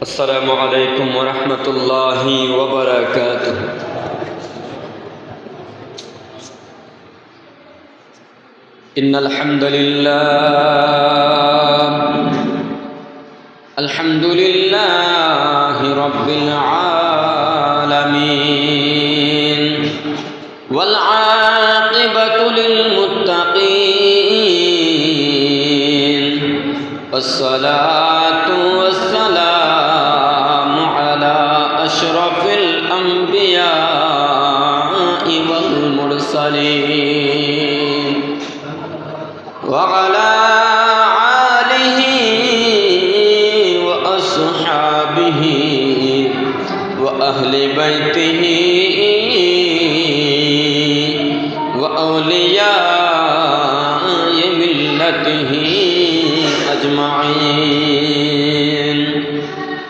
السلام عليكم ورحمة الله وبركاته. إن الحمد لله رب العالمين والعاقبة للمتقين والصلاة والسلام على أشرف الأنبياء والمرسلين وعلى آله وأصحابه وأهل بيته وأولياء ملته أجمعين.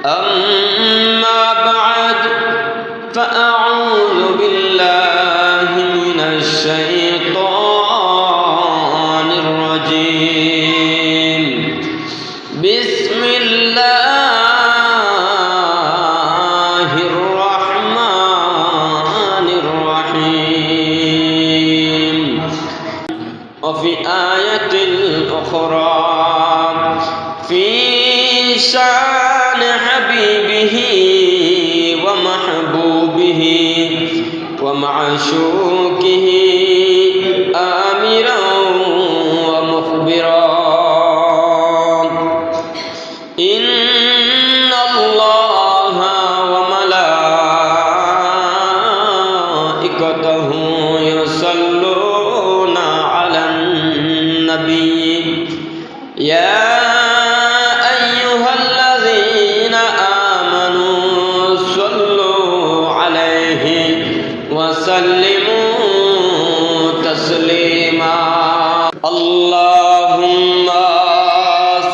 أما بعد فأعوذ بالله من الشيطان الرجيم. بسم الله الرحمن الرحيم. وفي آية أخرى في شان حبيبه ومحبوبه ومعشوقه آمرا ومخبرا إن الله وملائكته يصلون على النبي يا أيها الذين آمنوا صلوا عليه وسلموا تسليما. اللهم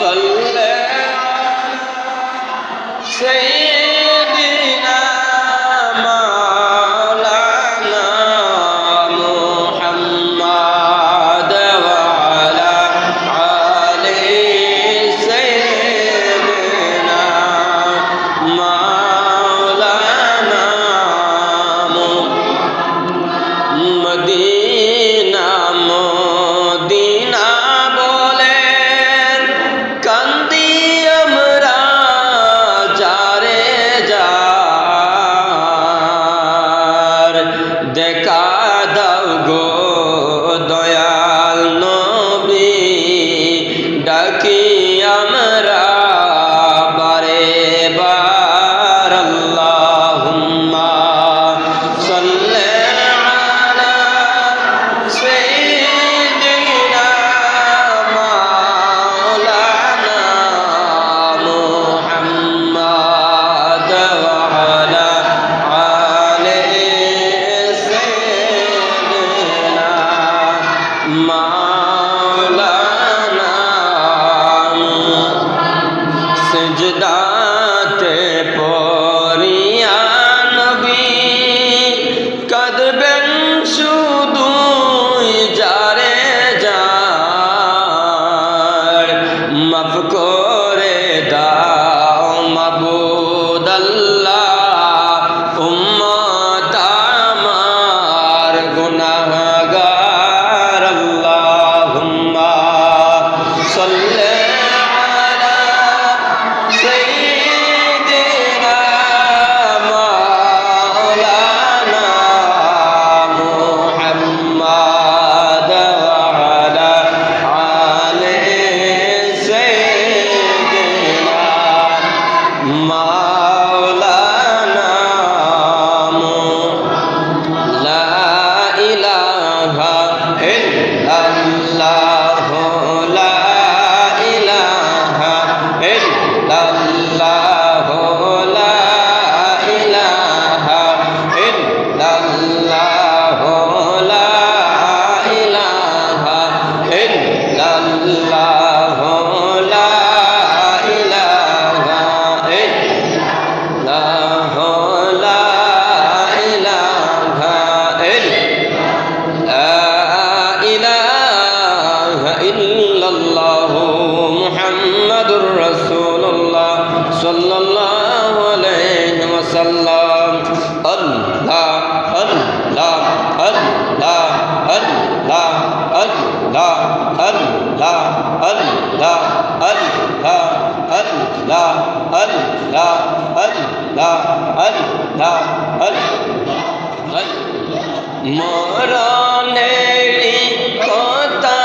صل سيدنا مولانا محمد وعلى آل سيدنا مولانا Medina Medina বলে কান্দি আমরা যারে যার দেখা দাও গো দয়াল নবী ডাকি আমরা বারে বার আল্লাহুম্মা সাল্লি সিজদাতে পড়িয়া নবী কাঁদবেন শুধুই যারে যার মাফ করে দাও মাবুদ আল্লাহ উম্মত আমার গুনাহগার আল্লাহুম্মা সাল্লি মুহাম্মাদুর রাসূলুল্লাহ সাল্লাল্লাহু ওয়াসাল্লাম। আল্লাহ আল্লাহ আল্লাহ আল্লাহ আল্লাহ আল্লাহ আল্লাহ আল্লাহ আল্লাহ আল্লাহ আল্লাহ আল্লাহ আল্লাহ। মরণেরই কথা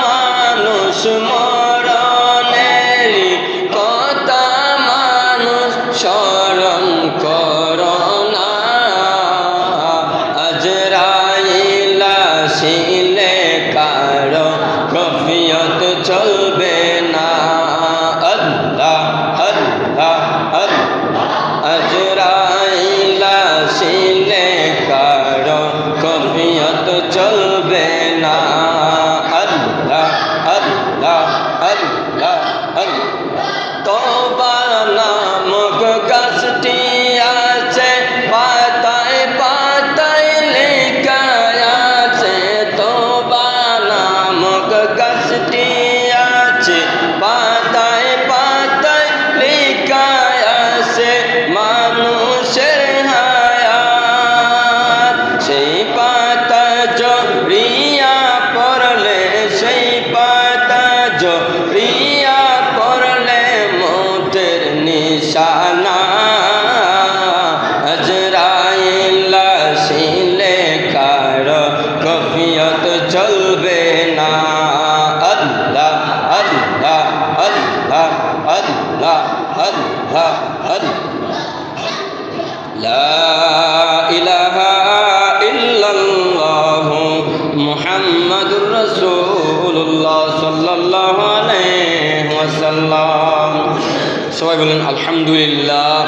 মানুষ, মরণেরই কথা মানুষ স্মরণ করোনা। আজরাইল আসিলে কারো কফিয়ত চলবে না। আল্লাহ আল্লাহ আল্লাহ। আজরাইল আসিলে কারো কফিয়ত চলবে না। আল্লাহ আল্লাহ আল্লাহ আল্লাহ। তওবা নামক গাছটি আছে, পাতায় পাতায় লেখা আছে। তওবা নামক গাছটি আছে, পাতায় পাতায় লেখা আছে মানুষের হায়াত। সেই পাতা জড়িয়া পড়লে, সেই পাতা জড়িয়া পড়লে মৌতের নিশানা। আজরাইল আসিলে কারো কফিয়ত চলবে না। আল্লাহ আল্লাহ আল্লাহ আল্লাহ আল্লাহ আল্লাহ। লা ইলাহা ইল্লাল্লাহু মুহাম্মাদুর রাসূলুল্লাহ সাল্লাল্লাহু আলাইহি ওয়াসাল্লাম। সবাই বলেন আলহামদুলিল্লাহ।